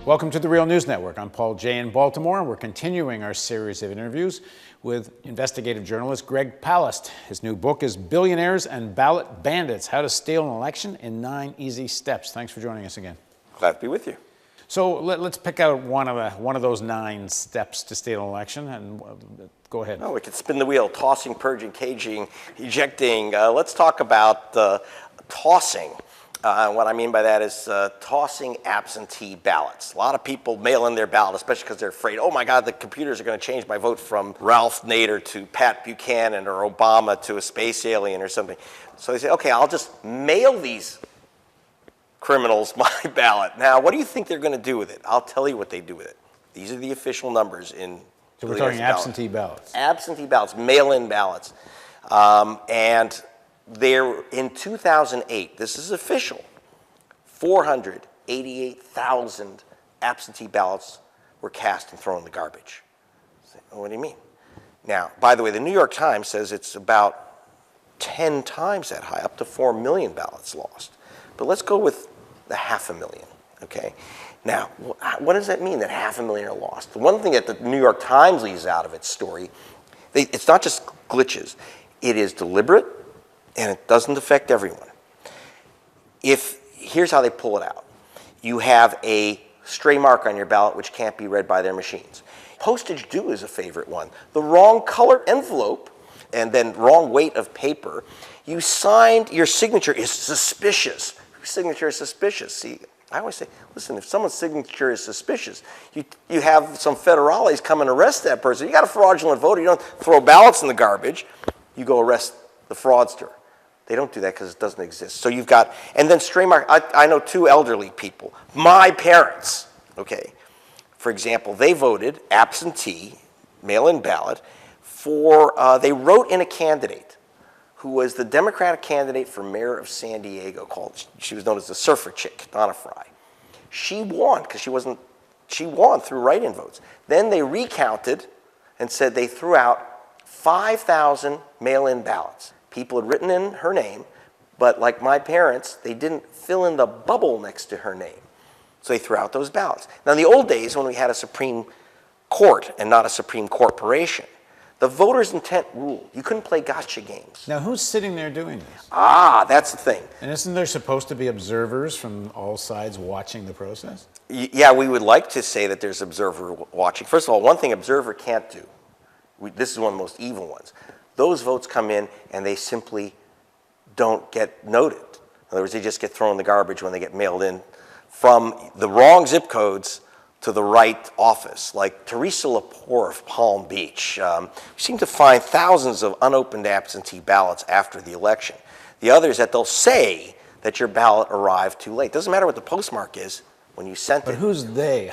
Welcome to the Real News Network. I'm Paul Jay in Baltimore. We're continuing our series of interviews with investigative journalist Greg Palast. His new book is Billionaires and Ballot Bandits: How to Steal an Election in 9 Easy Steps. Thanks for joining us again. Glad to be with you. So let's pick out one of those 9 steps to steal an election, and go ahead. Oh, we could spin the wheel: tossing, purging, caging, ejecting. Let's talk about tossing. What I mean by that is tossing absentee ballots. A lot of people mail in their ballot, especially because they're afraid, oh my God, the computers are going to change my vote from Ralph Nader to Pat Buchanan or Obama to a space alien or something. So they say, okay, I'll just mail these criminals my ballot. Now, what do you think they're going to do with it? I'll tell you what they do with it. These are the official numbers in. So we're talking absentee ballots. Absentee ballots, mail-in ballots. And there, in 2008, this is official, 488,000 absentee ballots were cast and thrown in the garbage. What do you mean? Now, by the way, the New York Times says it's about 10 times that high, up to 4 million ballots lost. But let's go with the 500,000, okay? Now, what does that mean, that 500,000 are lost? The one thing that the New York Times leaves out of its story, it's not just glitches. It is deliberate, and it doesn't affect everyone. Here's how they pull it out. You have a stray mark on your ballot which can't be read by their machines. Postage due is a favorite one. The wrong color envelope and then wrong weight of paper. You signed, your signature is suspicious. Your signature is suspicious. See, I always say, listen, if someone's signature is suspicious, you have some federales come and arrest that person. You got a fraudulent voter. You don't throw ballots in the garbage. You go arrest the fraudster. They don't do that because it doesn't exist. So you've got, and then stray mark. I know 2 elderly people, my parents, okay. For example, they voted absentee, mail-in ballot, they wrote in a candidate who was the Democratic candidate for mayor of San Diego, she was known as the surfer chick, Donna Fry. She won because she won through write-in votes. Then they recounted and said they threw out 5,000 mail-in ballots. People had written in her name, but like my parents, they didn't fill in the bubble next to her name. So they threw out those ballots. Now, in the old days, when we had a Supreme Court and not a Supreme Corporation, the voters' intent ruled. You couldn't play gotcha games. Now, who's sitting there doing this? That's the thing. And isn't there supposed to be observers from all sides watching the process? Yeah, we would like to say that there's observer watching. First of all, one thing observer can't do, this is one of the most evil ones. Those votes come in and they simply don't get noted. In other words, they just get thrown in the garbage when they get mailed in from the wrong zip codes to the right office. Like Teresa Lepore of Palm Beach. We seem to find thousands of unopened absentee ballots after the election. The other is that they'll say that your ballot arrived too late. Doesn't matter what the postmark is when you sent it. But who's they?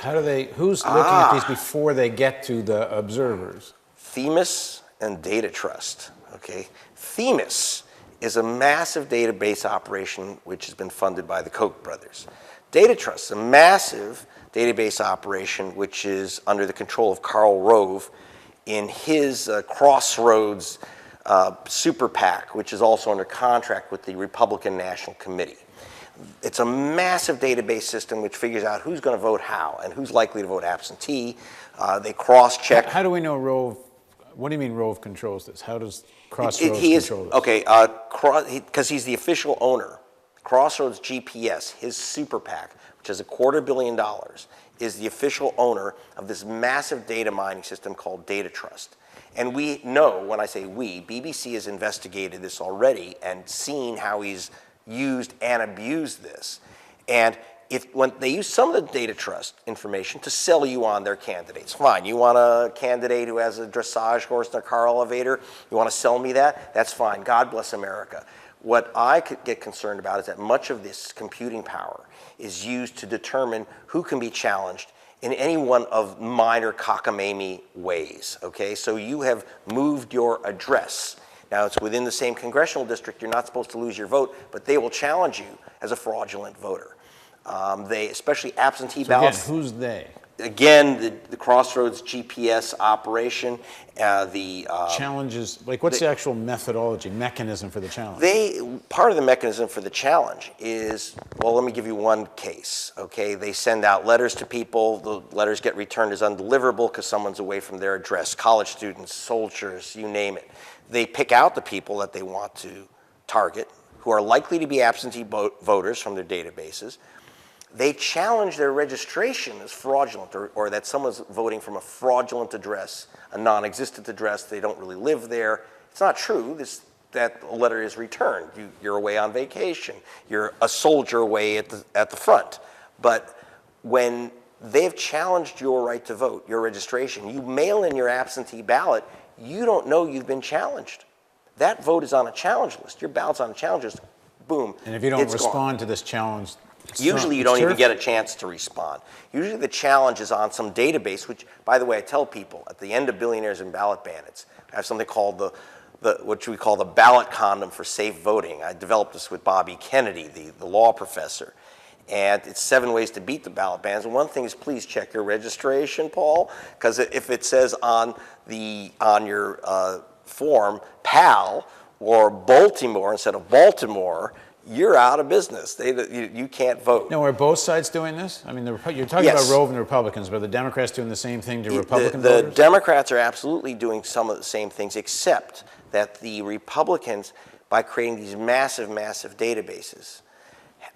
Who's looking at these before they get to the observers? Themis and Data Trust, okay? Themis is a massive database operation which has been funded by the Koch brothers. Data Trust is a massive database operation which is under the control of Karl Rove in his Crossroads super PAC, which is also under contract with the Republican National Committee. It's a massive database system which figures out who's going to vote how and who's likely to vote absentee. They cross-check. How do we know Rove? What do you mean Rove controls this? How does Crossroads control this? Okay, because he's the official owner. Crossroads GPS, his super PAC, which has $250 million, is the official owner of this massive data mining system called Data Trust. And we know, when I say we, BBC has investigated this already and seen how he's used and abused this. And when they use some of the Data Trust information to sell you on their candidates. Fine, you want a candidate who has a dressage horse in a car elevator, you want to sell me that? That's fine, God bless America. What I could get concerned about is that much of this computing power is used to determine who can be challenged in any one of minor cockamamie ways, okay? So you have moved your address. Now, it's within the same congressional district, you're not supposed to lose your vote, but they will challenge you as a fraudulent voter. Especially absentee ballots. Again, who's they? again, the Crossroads GPS operation, Challenges, like what's the actual methodology, mechanism for the challenge? Part of the mechanism for the challenge is, well, let me give you one case, okay? They send out letters to people. The letters get returned as undeliverable because someone's away from their address. College students, soldiers, you name it. They pick out the people that they want to target, who are likely to be absentee voters from their databases. They challenge their registration as fraudulent, or that someone's voting from a fraudulent address, a non-existent address, they don't really live there. It's not true that a letter is returned. You're away on vacation. You're a soldier away at the front. But when they've challenged your right to vote, your registration, you mail in your absentee ballot, you don't know you've been challenged. That vote is on a challenge list. Your ballot's on a challenge list. Boom. And if you don't respond to this challenge, usually you don't even get a chance to respond. Usually the challenge is on some database, which, by the way, I tell people at the end of Billionaires and Ballot Bandits, I have something called what we call the ballot condom for safe voting. I developed this with Bobby Kennedy, the law professor. And it's 7 ways to beat the ballot bans. And one thing is, please check your registration, Paul, because if it says on your form PAL or Baltimore instead of Baltimore, you're out of business. You can't vote. Now, are both sides doing this? I mean, you're talking about Rove and the Republicans, but are the Democrats doing the same thing to Republican voters? The Democrats are absolutely doing some of the same things, except that the Republicans, by creating these massive, massive databases,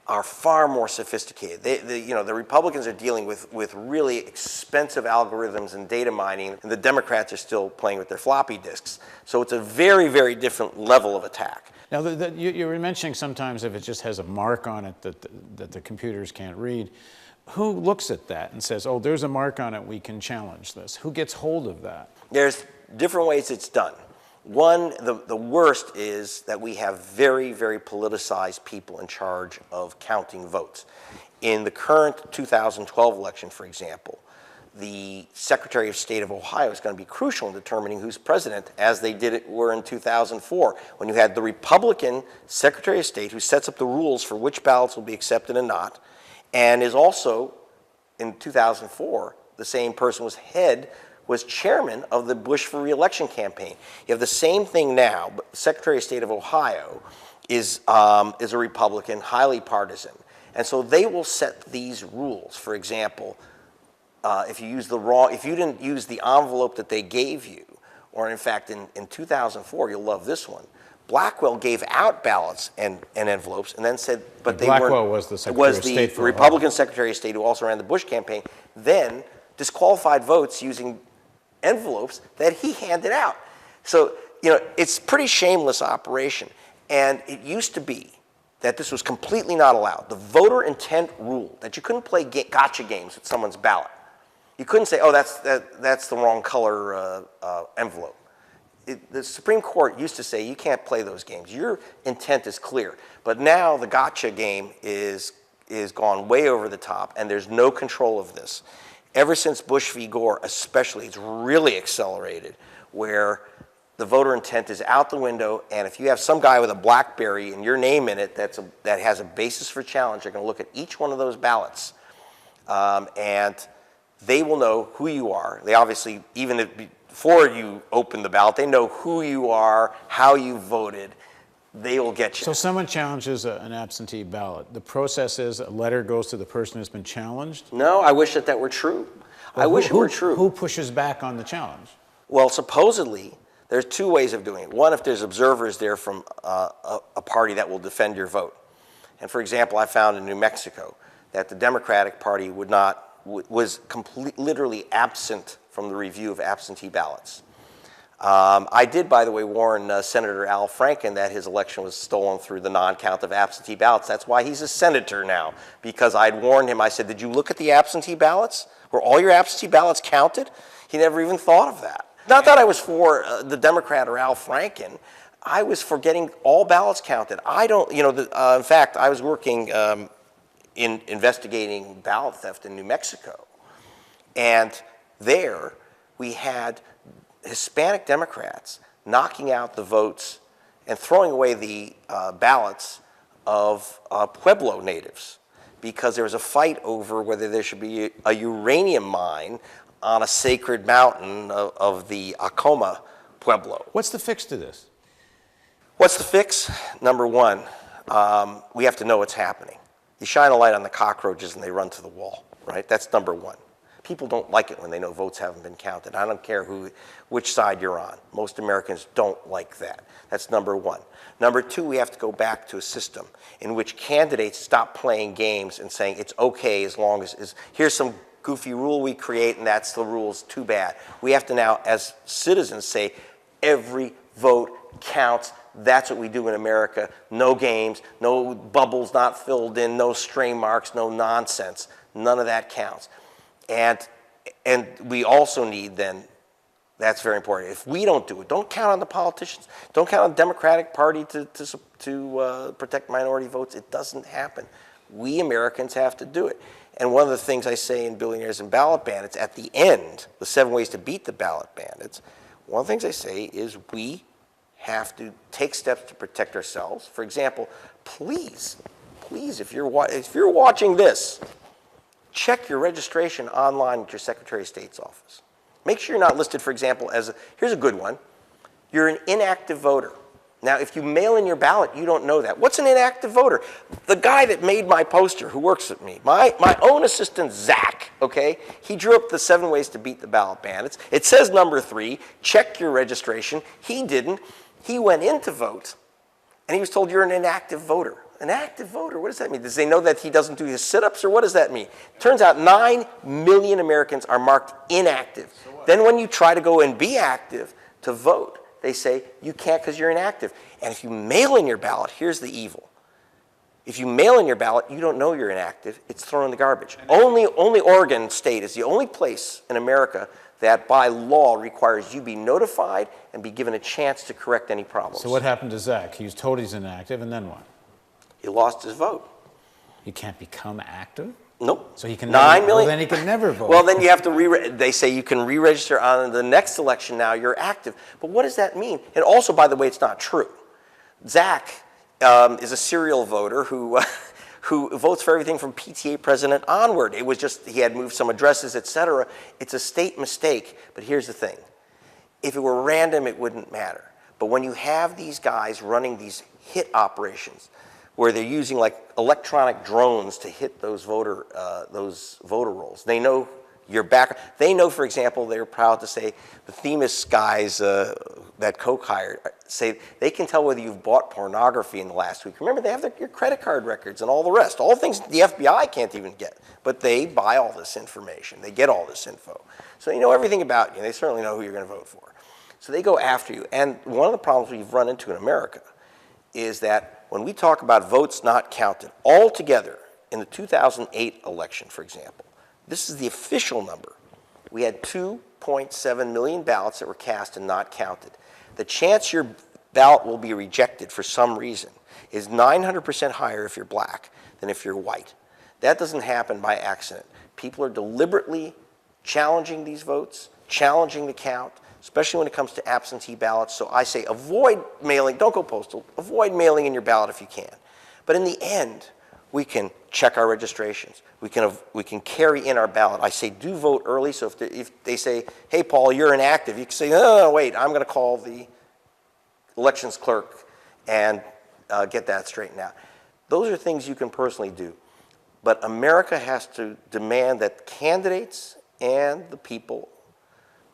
are far more sophisticated. The Republicans are dealing with really expensive algorithms and data mining, and the Democrats are still playing with their floppy disks. So it's a very, very different level of attack. Now, you were mentioning sometimes if it just has a mark on it that the computers can't read. Who looks at that and says, oh, there's a mark on it, we can challenge this? Who gets hold of that? There's different ways it's done. One, the worst is that we have very, very politicized people in charge of counting votes. In the current 2012 election, for example, the Secretary of State of Ohio is going to be crucial in determining who's president, as they were in 2004, when you had the Republican Secretary of State who sets up the rules for which ballots will be accepted and not, and is also, in 2004, the same person was chairman of the Bush for re-election campaign. You have the same thing now, but the Secretary of State of Ohio is a Republican, highly partisan, and so they will set these rules. For example, if you didn't use the envelope that they gave you, or in fact in 2004, you'll love this one, Blackwell gave out ballots and envelopes and then said, but Blackwell was the Secretary of State for Republican Secretary of State who also ran the Bush campaign, then disqualified votes using envelopes that he handed out. So, it's a pretty shameless operation. And it used to be that this was completely not allowed. The voter intent rule that you couldn't play gotcha games with someone's ballot. You couldn't say, oh, that's the wrong color envelope. The Supreme Court used to say you can't play those games. Your intent is clear. But now the gotcha game is gone way over the top, and there's no control of this. Ever since Bush v. Gore, especially, it's really accelerated, where the voter intent is out the window, and if you have some guy with a BlackBerry and your name in it that has a basis for challenge, they're going to look at each one of those ballots, and they will know who you are. They obviously, even before you open the ballot, they know who you are, how you voted. They will get you. So someone challenges an absentee ballot. The process is a letter goes to the person who's been challenged? No, I wish that were true. I wish it were true. Who pushes back on the challenge? Well, supposedly, there's 2 ways of doing it. One, if there's observers there from a party that will defend your vote. And for example, I found in New Mexico that the Democratic Party was literally absent from the review of absentee ballots. I did, by the way, warn Senator Al Franken that his election was stolen through the non-count of absentee ballots. That's why he's a senator now, because I'd warned him. I said, did you look at the absentee ballots? Were all your absentee ballots counted? He never even thought of that. Not that I was for the Democrat or Al Franken. I was for getting all ballots counted. I don't, in fact, I was working in investigating ballot theft in New Mexico. And there we had Hispanic Democrats knocking out the votes and throwing away the ballots of Pueblo natives. because there was a fight over whether there should be a uranium mine on a sacred mountain of the Acoma Pueblo. What's the fix to this? What's the fix? Number one, we have to know what's happening. You shine a light on the cockroaches and they run to the wall, right? That's number one. People don't like it when they know votes haven't been counted. I don't care which side you're on. Most Americans don't like that. That's number one. Number two, we have to go back to a system in which candidates stop playing games and saying it's okay as long as here's some goofy rule we create and that's the rules, too bad. We have to now, as citizens, say every vote counts. That's what we do in America. No games, no bubbles not filled in, no stray marks, no nonsense. None of that counts. And we also need then, that's very important, if we don't do it, don't count on the politicians, don't count on the Democratic Party to protect minority votes. It doesn't happen. We Americans have to do it. And one of the things I say in Billionaires and Ballot Bandits, at the end, the 7 ways to beat the ballot bandits, one of the things I say is we have to take steps to protect ourselves. For example, please, if you're watching this, check your registration online at your Secretary of State's office. Make sure you're not listed, for example, as here's a good one. You're an inactive voter. Now, if you mail in your ballot, you don't know that. What's an inactive voter? The guy that made my poster, who works with me, my own assistant, Zach, okay? He drew up the 7 ways to beat the ballot bandits. It says number 3, check your registration. He didn't. He went in to vote, and he was told you're an inactive voter. An active voter, what does that mean? Does they know that he doesn't do his sit-ups, or what does that mean? Turns out 9 million Americans are marked inactive. So then when you try to go and be active to vote, they say you can't because you're inactive. And if you mail in your ballot, here's the evil. If you mail in your ballot, you don't know you're inactive. It's thrown in the garbage. Only Oregon State is the only place in America that by law requires you be notified and be given a chance to correct any problems. So what happened to Zach? He was told he's inactive, and then what? He lost his vote. He can't become active? Nope. So he can 9 never, million. well, then he can never vote. Well, then you have to they say you can re-register on the next election now, you're active. But what does that mean? And also, by the way, it's not true. Zach is a serial voter who votes for everything from PTA president onward. It was just, he had moved some addresses, etc. It's a state mistake. But here's the thing. If it were random, it wouldn't matter. But when you have these guys running these hit operations, where they're using like electronic drones to hit those voter rolls. They know your back. They know, for example, they're proud to say the Themis guys that Coke hired say they can tell whether you've bought pornography in the last week. Remember, they have your credit card records and all the rest. All the things the FBI can't even get. But they buy all this information. They get all this info. So they know everything about you. They certainly know who you're going to vote for. So they go after you. And one of the problems we've run into in America is that when we talk about votes not counted, altogether in the 2008 election, for example, this is the official number. We had 2.7 million ballots that were cast and not counted. The chance your ballot will be rejected for some reason is 900% higher if you're black than if you're white. That doesn't happen by accident. People are deliberately challenging these votes, challenging the count, especially when it comes to absentee ballots. So I say avoid mailing, don't go postal, avoid mailing in your ballot if you can. But in the end, we can check our registrations. We can carry in our ballot. I say do vote early, so if they say, hey, Paul, you're inactive, you can say, oh, wait, I'm going to call the elections clerk and get that straightened out. Those are things you can personally do. But America has to demand that candidates and the people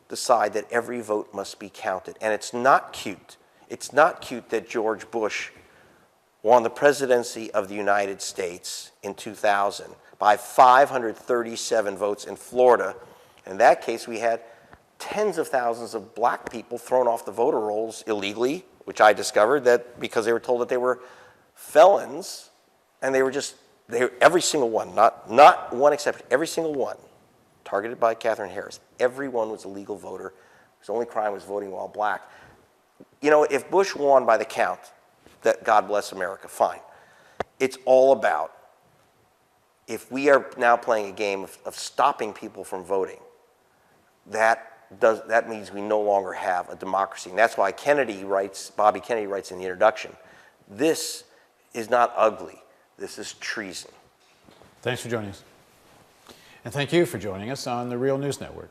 decide that every vote must be counted. And it's not cute. It's not cute that George Bush won the presidency of the United States in 2000 by 537 votes in Florida. In that case, we had tens of thousands of black people thrown off the voter rolls illegally, which I discovered that because they were told that they were felons, and every single one, not one exception, every single one, targeted by Catherine Harris. Everyone was a legal voter. His only crime was voting while black. You know, if Bush won by the count, that God bless America, fine. It's all about, if we are now playing a game of stopping people from voting, that means we no longer have a democracy. And that's why Bobby Kennedy writes in the introduction, this is not ugly, this is treason. Thanks for joining us. And thank you for joining us on the Real News Network.